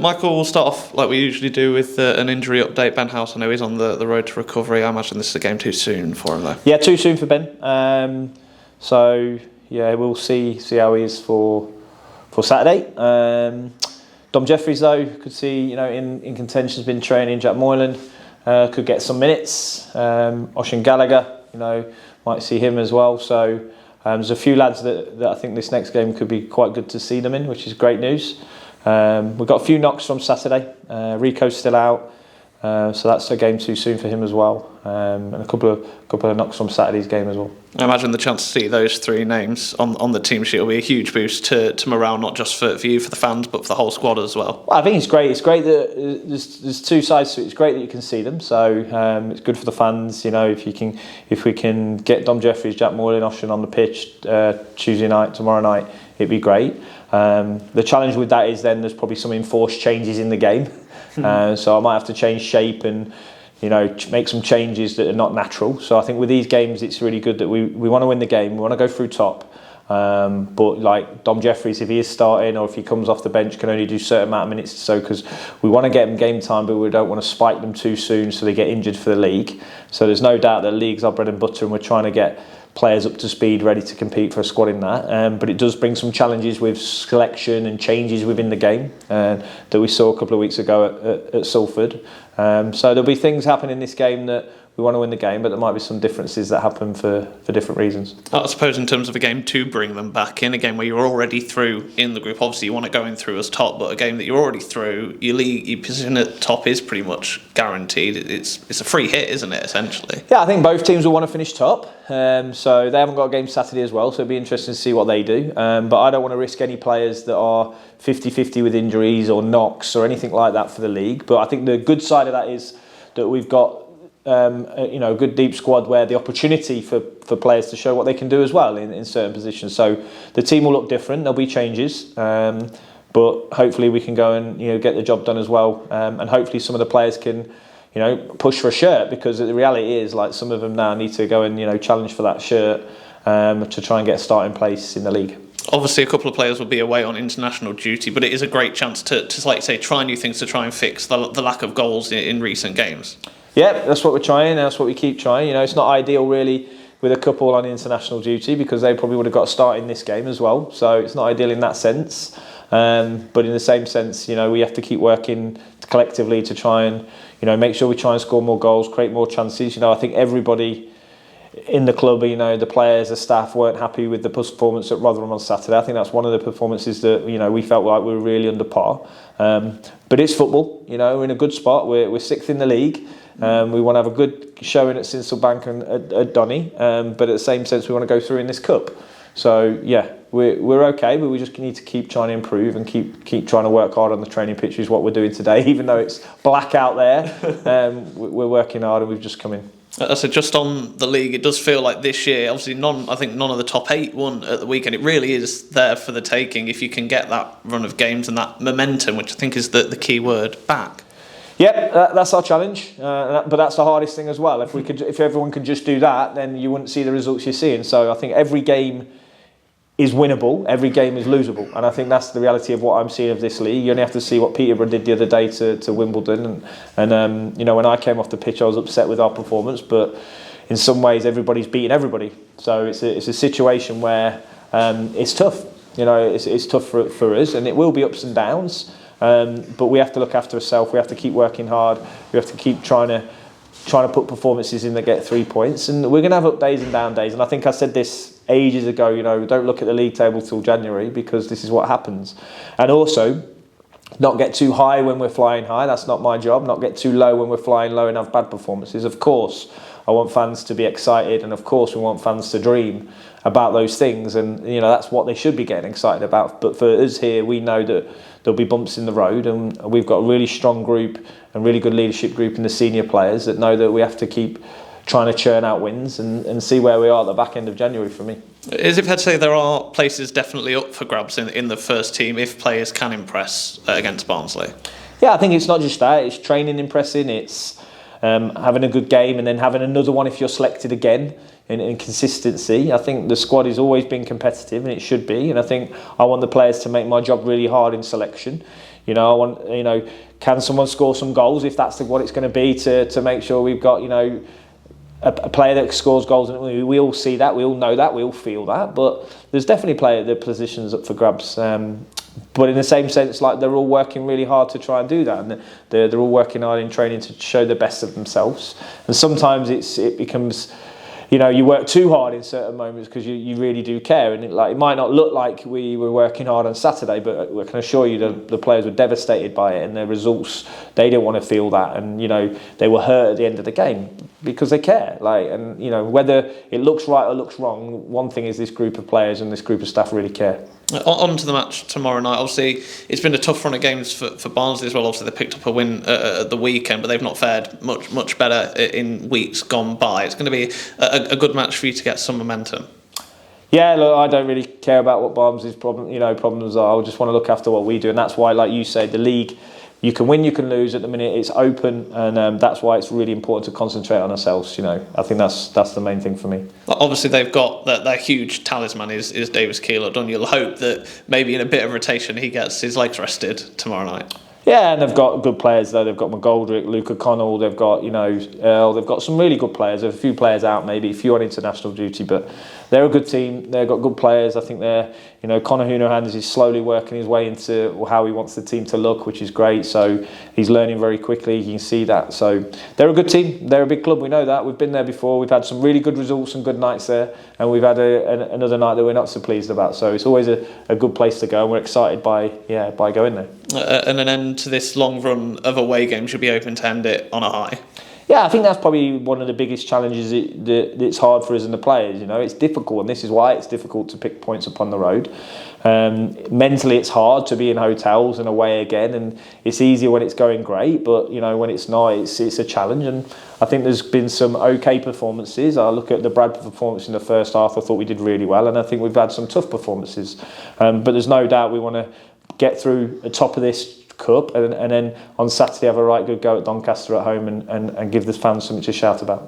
Michael, we'll start off like we usually do with an injury update. Ben House, I know he's on the road to recovery. I imagine this is a game too soon for him, though. Yeah, too soon for Ben. So yeah, we'll see how he is for Saturday. Dom Jeffries, though, could see in contention, has been training. Jack Moylan could get some minutes. Ocean Gallagher, might see him as well. So there's a few lads that I think this next game could be quite good to see them in, which is great news. We've got a few knocks from Saturday. Rico's still out, so that's a game too soon for him as well. And a couple of knocks from Saturday's game as well. I imagine the chance to see those three names on the team sheet will be a huge boost to morale, not just for you, for the fans, but for the whole squad as well. I think it's great. It's great that there's two sides to it. It's great that you can see them. So it's good for the fans. If we can get Dom Jeffries, Jack Moylan, Ocean on the pitch Tuesday night, tomorrow night, it'd be great. The challenge with that is then there's probably some enforced changes in the game. So I might have to change shape and make some changes that are not natural. So I think with these games, it's really good that we want to win the game. We want to go through top. But like Dom Jeffries, if he is starting or if he comes off the bench, can only do a certain amount of minutes. So because we want to get them game time, but we don't want to spike them too soon so they get injured for the league. So there's no doubt that league's our bread and butter, and we're trying to get players up to speed, ready to compete for a squad in that. But it does bring some challenges with selection and changes within the game that we saw a couple of weeks ago at Salford. So there'll be things happen in this game that we want to win the game, but there might be some differences that happen for different reasons. I suppose in terms of a game to bring them back in, a game where you're already through in the group, obviously you want to go in through as top, but a game that you're already through, your position at top is pretty much guaranteed. It's a free hit, isn't it, essentially? Yeah, I think both teams will want to finish top. So they haven't got a game Saturday as well, so it'll be interesting to see what they do. But I don't want to risk any players that are 50-50 with injuries or knocks or anything like that for the league. But I think the good side of that is that we've got a good deep squad where the opportunity for players to show what they can do as well in certain positions. So the team will look different. There'll be changes, but hopefully we can go and get the job done as well. And hopefully some of the players can push for a shirt, because the reality is like some of them now need to go and challenge for that shirt to try and get a starting place in the league. Obviously, a couple of players will be away on international duty, but it is a great chance to like you say, try new things to try and fix the lack of goals in recent games. Yeah, that's what we're trying. That's what we keep trying. It's not ideal really with a couple on international duty, because they probably would have got a start in this game as well. So it's not ideal in that sense. But in the same sense, we have to keep working collectively to try and make sure we try and score more goals, create more chances. I think everybody in the club, the players, the staff weren't happy with the performance at Rotherham on Saturday. I think that's one of the performances that we felt like we were really under par. But it's football. We're in a good spot. We're sixth in the league. We want to have a good showing at Sincil Bank and at Donny, but at the same sense we want to go through in this cup. So yeah, we're okay, but we just need to keep trying to improve and keep trying to work hard on the training pitch, is what we're doing today. Even though it's black out there, we're working hard, and we've just come in. So just on the league, it does feel like this year, obviously I think none of the top 8 won at the weekend. It really is there for the taking if you can get that run of games and that momentum, which I think is the key word, back. Yep, that's our challenge, but that's the hardest thing as well. If everyone could just do that, then you wouldn't see the results you're seeing. So I think every game is winnable, every game is losable, and I think that's the reality of what I'm seeing of this league. You only have to see what Peterborough did the other day to Wimbledon, and when I came off the pitch, I was upset with our performance, but in some ways everybody's beating everybody. So it's a situation where it's tough. It's tough for us, and it will be ups and downs. But we have to look after ourselves. We have to keep working hard. We have to keep trying to put performances in that get 3 points. And we're going to have up days and down days. And I think I said this ages ago, don't look at the league table till January, because this is what happens. And also, not get too high when we're flying high. That's not my job. Not get too low when we're flying low and have bad performances. Of course, I want fans to be excited, and of course we want fans to dream about those things, and that's what they should be getting excited about. But for us here, we know that there'll be bumps in the road, and we've got a really strong group and really good leadership group in the senior players that know that we have to keep trying to churn out wins and see where we are at the back end of January for me. Is it fair to say there are places definitely up for grabs in the first team if players can impress against Barnsley? Yeah, I think it's not just that. It's training impressing. It's having a good game and then having another one if you're selected again. and consistency. I think the squad has always been competitive, and it should be. And I think I want the players to make my job really hard in selection. I want, can someone score some goals if that's what it's going to be to make sure we've got, a player that scores goals, and we all see that, we all know that, we all feel that. But there's definitely the positions up for grabs. But in the same sense, like they're all working really hard to try and do that, and they're all working hard in training to show the best of themselves. And sometimes it becomes, you work too hard in certain moments because you really do care, and it might not look like we were working hard on Saturday, but I can assure you the players were devastated by it, and their results, they didn't want to feel that, and they were hurt at the end of the game because they care. Whether it looks right or looks wrong, one thing is this group of players and this group of staff really care. On to the match tomorrow night. Obviously, it's been a tough run of games for Barnsley as well. Obviously, they picked up a win at the weekend, but they've not fared much better in weeks gone by. It's going to be a good match for you to get some momentum. Yeah, look, I don't really care about what Barnsley's problems are. I just want to look after what we do, and that's why, like you said, the league, you can win, you can lose. At the minute, it's open, and that's why it's really important to concentrate on ourselves. I think that's the main thing for me. Obviously, they've got their huge talisman is Davis Keeler. You'll hope that maybe in a bit of rotation he gets his legs rested tomorrow night. Yeah, and they've got good players though. They've got McGoldrick, Luca Connell. They've got Earl. They've got some really good players. There's a few players out, maybe a few on international duty, but they're a good team. They've got good players. I think they're Conor Hunahans is slowly working his way into how he wants the team to look, which is great. So he's learning very quickly. You can see that. So they're a good team. They're a big club. We know that. We've been there before. We've had some really good results and good nights there, and we've had another night that we're not so pleased about. So it's always a good place to go, and we're excited by going there. And an end to this long run of away games, you'll be open to end it on a high. Yeah, I think that's probably one of the biggest challenges that's hard for us and the players. It's difficult, and this is why it's difficult to pick points up on the road. Mentally, it's hard to be in hotels and away again, and it's easier when it's going great, but when it's not, it's a challenge. And I think there's been some okay performances. I look at the Bradford performance in the first half. I thought we did really well, and I think we've had some tough performances. But there's no doubt we want to get through the top of this cup and then on Saturday have a right good go at Doncaster at home and give the fans something to shout about.